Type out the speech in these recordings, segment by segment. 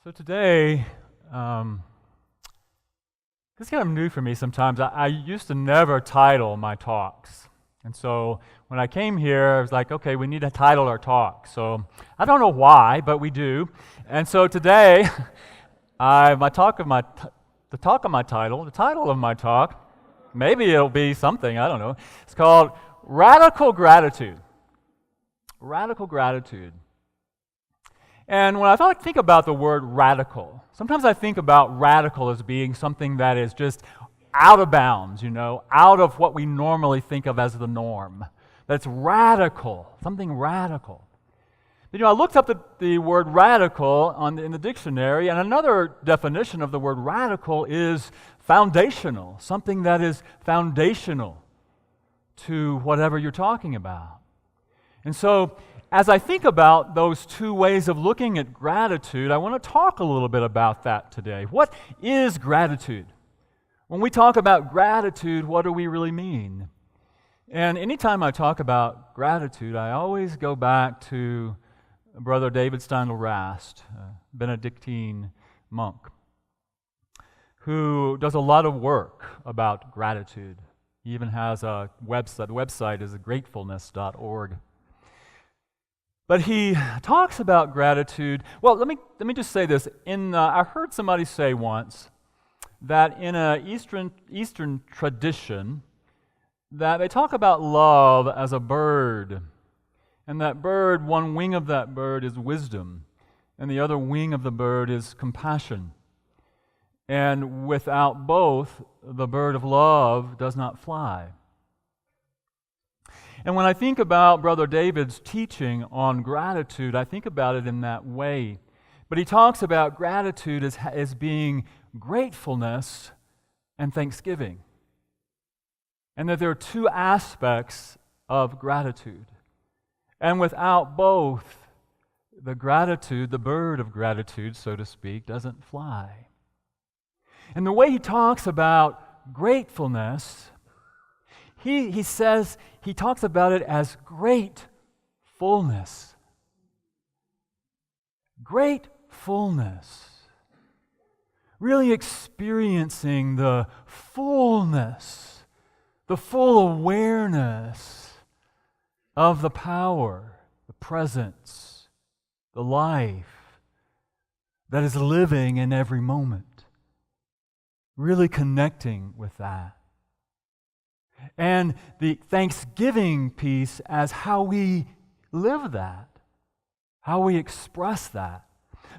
So today, this is kind of new for me sometimes. I used to never title my talks. And so when I came here, I was like, okay, we need to title our talk. So I don't know why, but we do. And so today, the title of my talk, maybe it'll be something, I don't know. It's called Radical Gratitude. Radical Gratitude. And when I think about the word radical, sometimes I think about radical as being something that is just out of bounds, out of what we normally think of as the norm. That's radical, something radical. But, I looked up the word radical in the dictionary, and another definition of the word radical is foundational, something that is foundational to whatever you're talking about. And so, as I think about those two ways of looking at gratitude, I want to talk a little bit about that today. What is gratitude? When we talk about gratitude, what do we really mean? And anytime I talk about gratitude, I always go back to Brother David Steindl-Rast, a Benedictine monk, who does a lot of work about gratitude. He even has a website. The website is gratefulness.org. But he talks about gratitude. Well, let me just say this. I heard somebody say once that in an Eastern tradition, that they talk about love as a bird, and that bird, one wing of that bird is wisdom, and the other wing of the bird is compassion. And without both, the bird of love does not fly. And when I think about Brother David's teaching on gratitude, I think about it in that way. But he talks about gratitude as being gratefulness and thanksgiving. And that there are two aspects of gratitude. And without both, the bird of gratitude, so to speak, doesn't fly. And the way he talks about gratefulness, he says, he talks about it as great fullness. Great fullness. Really experiencing the fullness, the full awareness of the power, the presence, the life that is living in every moment. Really connecting with that. And the thanksgiving piece as how we live that, how we express that.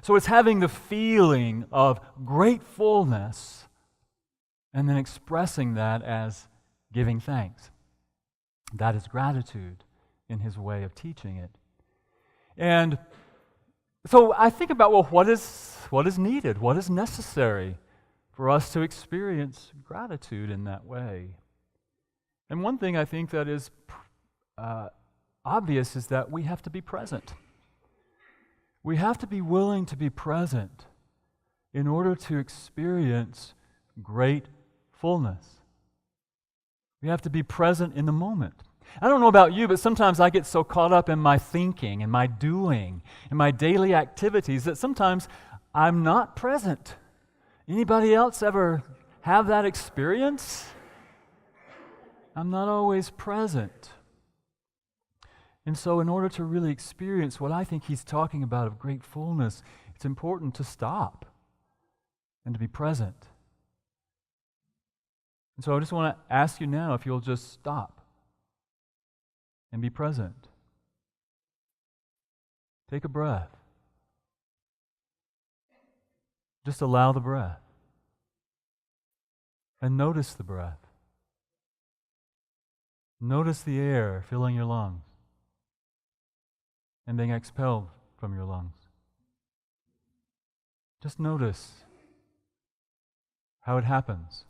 So it's having the feeling of gratefulness and then expressing that as giving thanks. That is gratitude in his way of teaching it. And so I think about, well, what is needed? What is necessary for us to experience gratitude in that way? And one thing I think that is obvious is that we have to be present. We have to be willing to be present in order to experience great fullness. We have to be present in the moment. I don't know about you, but sometimes I get so caught up in my thinking and my doing and my daily activities that sometimes I'm not present. Anybody else ever have that experience? I'm not always present. And so in order to really experience what I think he's talking about of great fullness, it's important to stop and to be present. And so I just want to ask you now if you'll just stop and be present. Take a breath. Just allow the breath. And notice the breath. Notice the air filling your lungs and being expelled from your lungs. Just notice how it happens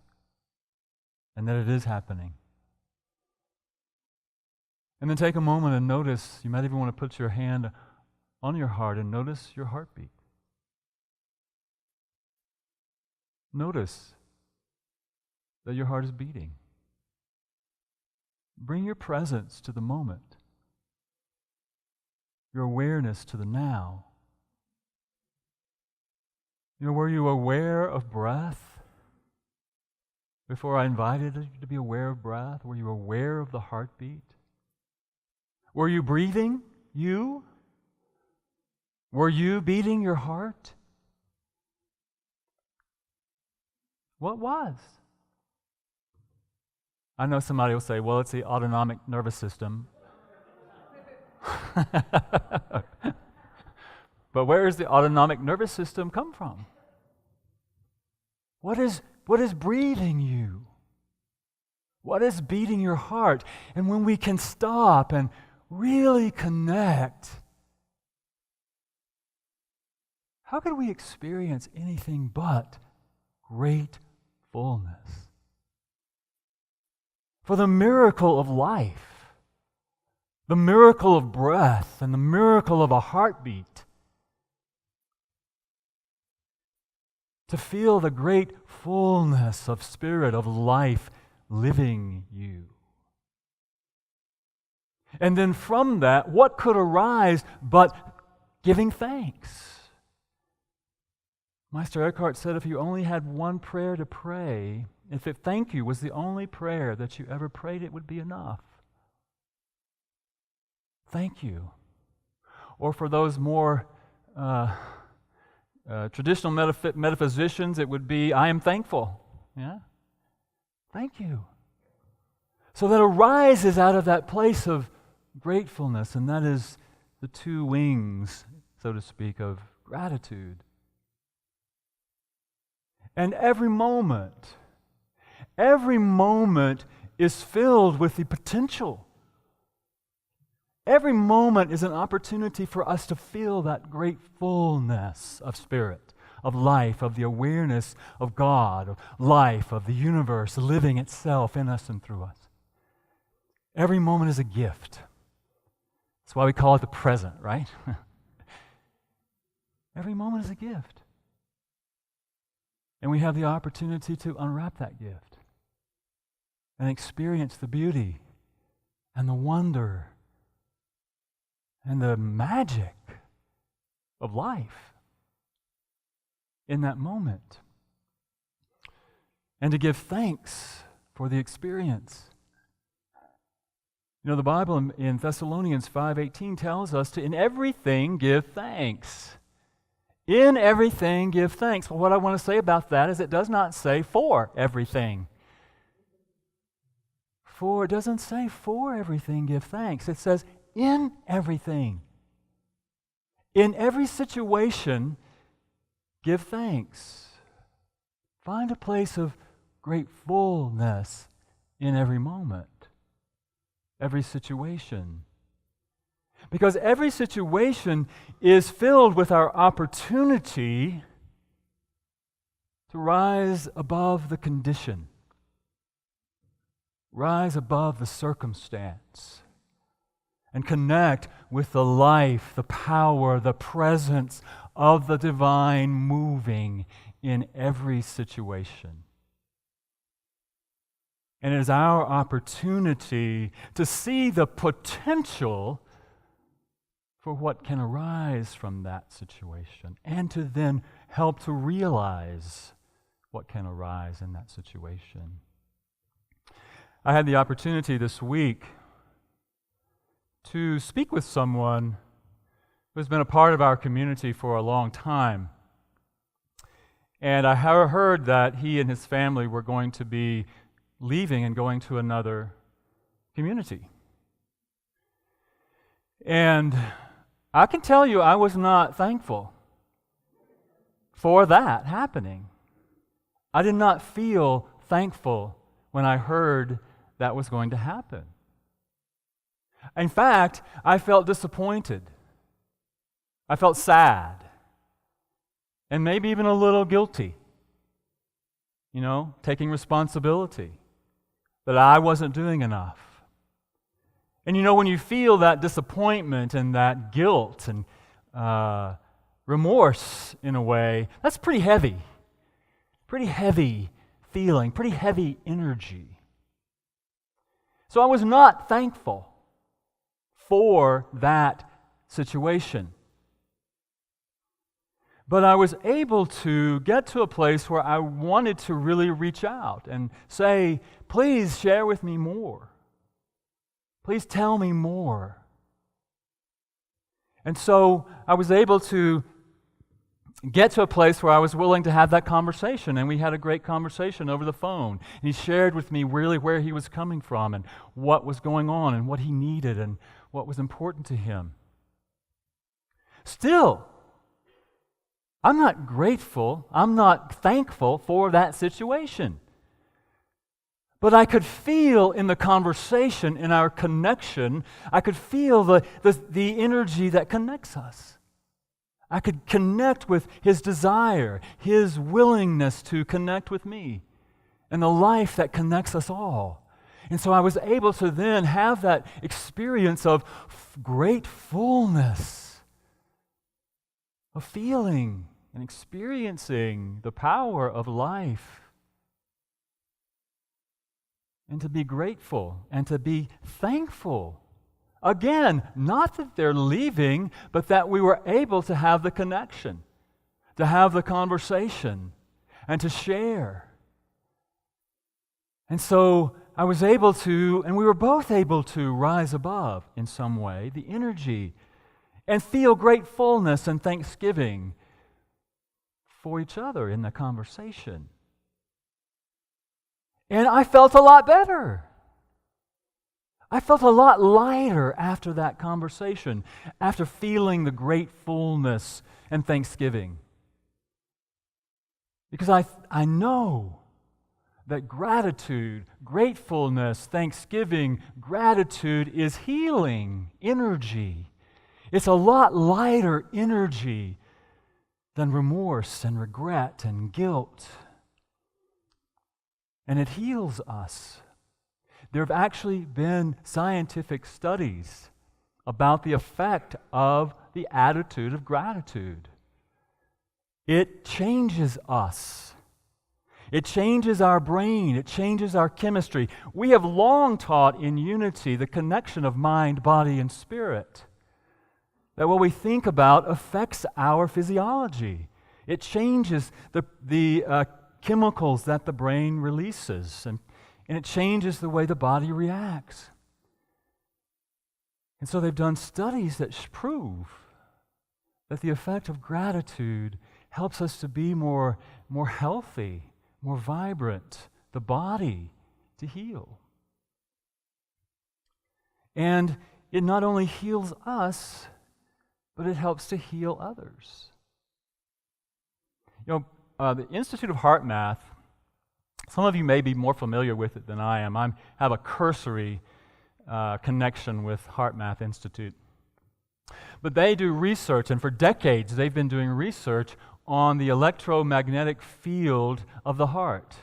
and that it is happening. And then take a moment and notice, you might even want to put your hand on your heart and notice your heartbeat. Notice that your heart is beating. Bring your presence to the moment, your awareness to the now. Were you aware of breath? Before I invited you to be aware of breath, were you aware of the heartbeat? Were you breathing? You? Were you beating your heart? What was? I know somebody will say, well, it's the autonomic nervous system. But where does the autonomic nervous system come from? What is breathing you? What is beating your heart? And when we can stop and really connect, how could we experience anything but great fullness? For the miracle of life, the miracle of breath, and the miracle of a heartbeat, to feel the great fullness of spirit, of life living you. And then from that, what could arise but giving thanks? Meister Eckhart said if you only had one prayer to pray, if thank you was the only prayer that you ever prayed, it would be enough. Thank you. Or for those more traditional metaphysicians, it would be, I am thankful. Yeah? Thank you. So that arises out of that place of gratefulness, and that is the two wings, so to speak, of gratitude. And every moment is filled with the potential. Every moment is an opportunity for us to feel that great fullness of spirit, of life, of the awareness of God, of life, of the universe living itself in us and through us. Every moment is a gift. That's why we call it the present, right? Every moment is a gift. And we have the opportunity to unwrap that gift and experience the beauty and the wonder and the magic of life in that moment. And to give thanks for the experience. The Bible in Thessalonians 5:18 tells us to in everything give thanks. In everything give thanks. Well, what I want to say about that is it does not say for everything. It doesn't say for everything give thanks. It says in everything. In every situation, give thanks. Find a place of great fullness in every moment, every situation. Because every situation is filled with our opportunity to rise above the condition, rise above the circumstance, and connect with the life, the power, the presence of the divine moving in every situation. And it is our opportunity to see the potential for what can arise from that situation, and to then help to realize what can arise in that situation. I had the opportunity this week to speak with someone who's been a part of our community for a long time. And I heard that he and his family were going to be leaving and going to another community. And I can tell you I was not thankful for that happening. I did not feel thankful when I heard that was going to happen. In fact, I felt disappointed. I felt sad. And maybe even a little guilty. Taking responsibility that I wasn't doing enough. And when you feel that disappointment and that guilt and remorse in a way, that's pretty heavy. Pretty heavy feeling, pretty heavy energy. So I was not thankful for that situation. But I was able to get to a place where I wanted to really reach out and say, please share with me more. Please tell me more. And so I was able to get to a place where I was willing to have that conversation, and we had a great conversation over the phone. And he shared with me really where he was coming from and what was going on and what he needed and what was important to him. Still, I'm not grateful, I'm not thankful for that situation. But I could feel in the conversation, in our connection, I could feel the energy that connects us. I could connect with his desire, his willingness to connect with me, and the life that connects us all. And so I was able to then have that experience of great fullness, of feeling and experiencing the power of life. And to be grateful and to be thankful. Again, not that they're leaving, but that we were able to have the connection, to have the conversation, and to share. And so I was able to, and we were both able to rise above in some way, the energy, and feel great fullness and thanksgiving for each other in the conversation. And I felt a lot better. I felt a lot lighter after that conversation, after feeling the great fullness and thanksgiving. Because I know that gratitude, gratefulness, thanksgiving, gratitude is healing energy. It's a lot lighter energy than remorse and regret and guilt. And it heals us. There have actually been scientific studies about the effect of the attitude of gratitude. It changes us. It changes our brain. It changes our chemistry. We have long taught in Unity the connection of mind, body, and spirit. That what we think about affects our physiology. It changes the chemicals that the brain releases, and it changes the way the body reacts. And so they've done studies that prove that the effect of gratitude helps us to be more healthy, more vibrant, the body to heal. And it not only heals us, but it helps to heal others. You know, the Institute of Heart Math, some of you may be more familiar with it than I am. I have a cursory connection with Heart Math Institute. But they do research, and for decades they've been doing research on the electromagnetic field of the heart.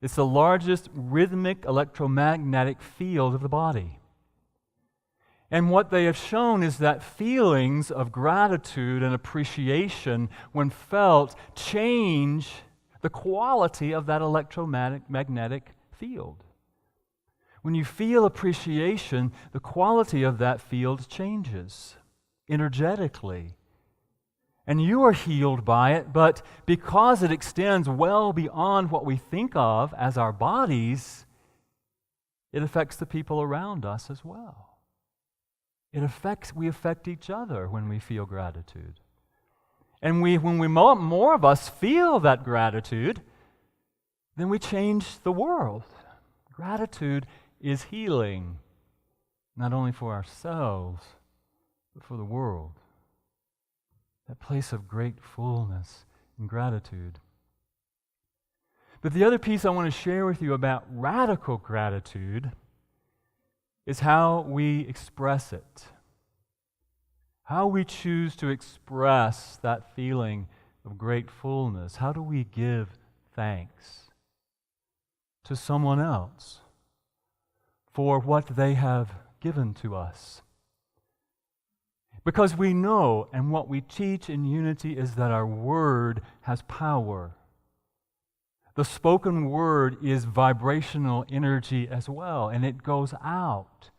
It's the largest rhythmic electromagnetic field of the body. And what they have shown is that feelings of gratitude and appreciation, when felt, change the quality of that electromagnetic field. When you feel appreciation, the quality of that field changes energetically. And you are healed by it, but because it extends well beyond what we think of as our bodies, it affects the people around us as well. We affect each other when we feel gratitude. And when more of us feel that gratitude, then we change the world. Gratitude is healing, not only for ourselves, but for the world. That place of great fullness and gratitude. But the other piece I want to share with you about radical gratitude is how we express it. How we choose to express that feeling of great fullness. How do we give thanks to someone else for what they have given to us? Because we know, and what we teach in Unity is that our word has power. The spoken word is vibrational energy as well, and it goes out,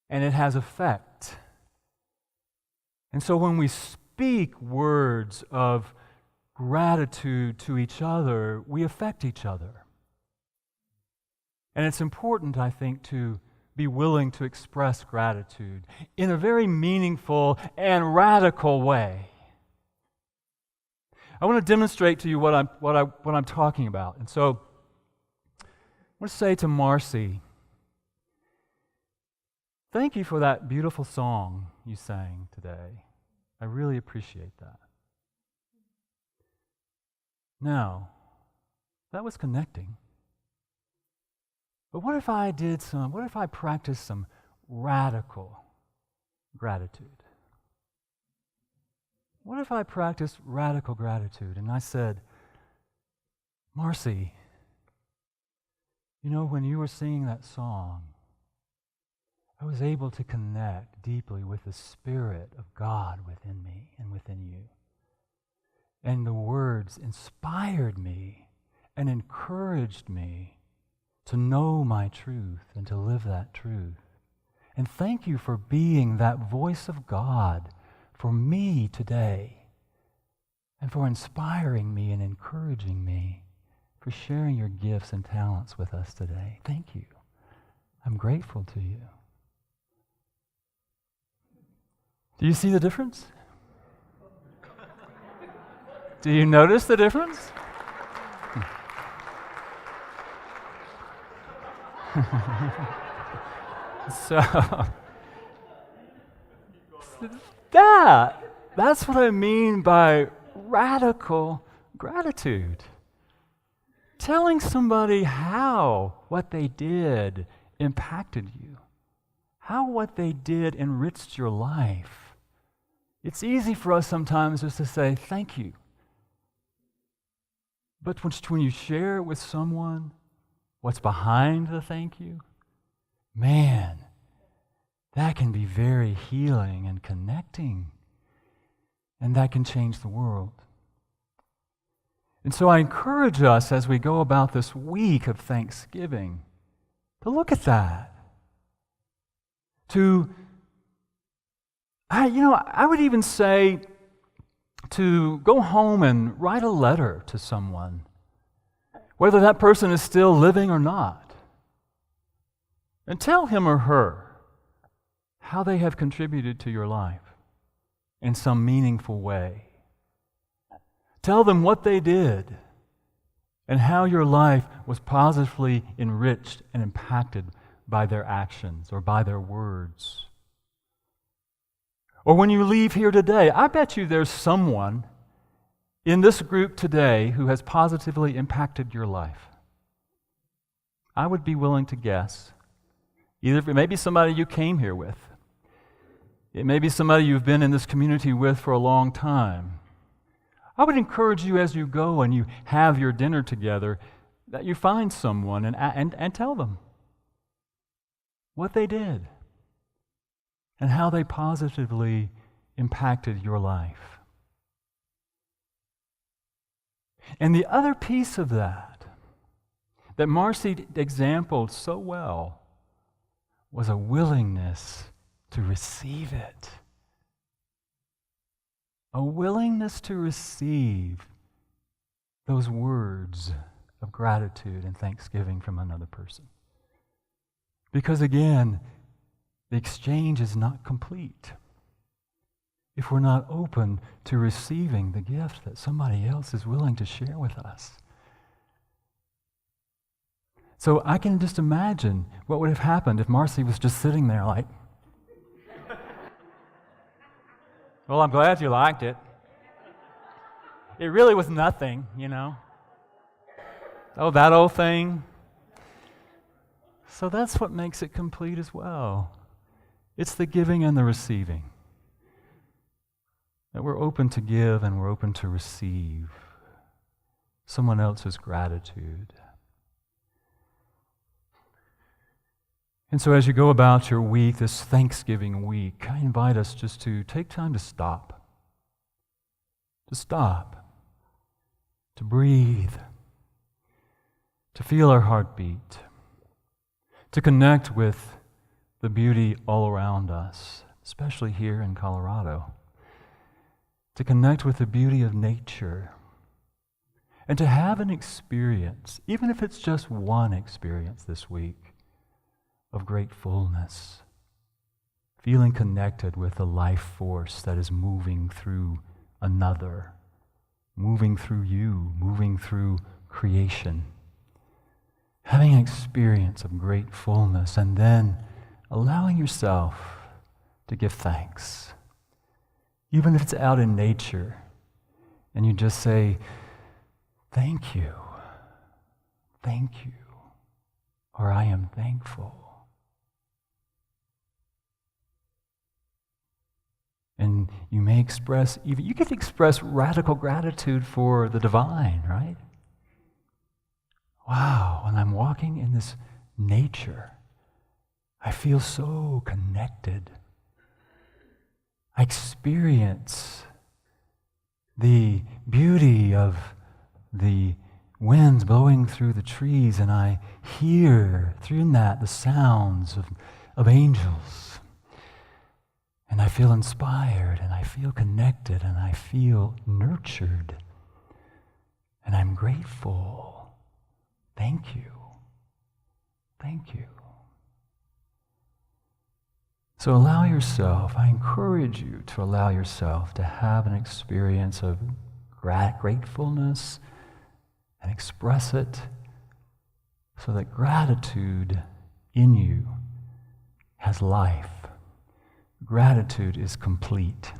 and it has effect. And so when we speak words of gratitude to each other, we affect each other. And it's important, I think, to be willing to express gratitude in a very meaningful and radical way. I want to demonstrate to you what I'm talking about. And so I want to say to Marcy, thank you for that beautiful song you sang today. I really appreciate that. Now, that was connecting. But what if I practiced some radical gratitude? What if I practiced radical gratitude and I said, Marcy, you know, when you were singing that song, I was able to connect deeply with the Spirit of God within me and within you. And the words inspired me and encouraged me to know my truth and to live that truth. And thank you for being that voice of God for me today, and for inspiring me and encouraging me, for sharing your gifts and talents with us today. Thank you. I'm grateful to you. Do you see the difference? Do you notice the difference? That's what I mean by radical gratitude. Telling somebody how what they did impacted you, how what they did enriched your life. It's easy for us sometimes just to say, thank you. But when you share with someone what's behind the thank you, man, that can be very healing and connecting. And that can change the world. And so I encourage us as we go about this week of Thanksgiving to look at that. I would even say to go home and write a letter to someone, whether that person is still living or not, and tell him or her how they have contributed to your life in some meaningful way. Tell them what they did and how your life was positively enriched and impacted by their actions or by their words. Or when you leave here today, I bet you there's someone in this group today who has positively impacted your life. I would be willing to guess. Either it may be somebody you came here with. It may be somebody you've been in this community with for a long time. I would encourage you as you go and you have your dinner together that you find someone and tell them what they did and how they positively impacted your life. And the other piece of that Marcy exampled so well was a willingness to receive it. A willingness to receive those words of gratitude and thanksgiving from another person. Because again, the exchange is not complete if we're not open to receiving the gift that somebody else is willing to share with us. So I can just imagine what would have happened if Marcy was just sitting there like, well, I'm glad you liked it. It really was nothing, you know. Oh, that old thing. So that's what makes it complete as well. It's the giving and the receiving. That we're open to give and we're open to receive someone else's gratitude. And so as you go about your week, this Thanksgiving week, I invite us just to take time to stop. To stop. To breathe. To feel our heartbeat. To connect with the beauty all around us, especially here in Colorado. to connect with the beauty of nature, and to have an experience, even if it's just one experience this week, of gratefulness, feeling connected with the life force that is moving through another, moving through you, moving through creation. Having an experience of gratefulness, and then allowing yourself to give thanks. Even if it's out in nature, and you just say, thank you, or I am thankful. And you may express, you could express radical gratitude for the divine, right? Wow, when I'm walking in this nature, I feel so connected. I experience the beauty of the winds blowing through the trees, and I hear through that the sounds of angels. And I feel inspired, and I feel connected, and I feel nurtured. And I'm grateful. Thank you. Thank you. So allow yourself, I encourage you to allow yourself to have an experience of gratefulness and express it so that gratitude in you has life. Gratitude is complete.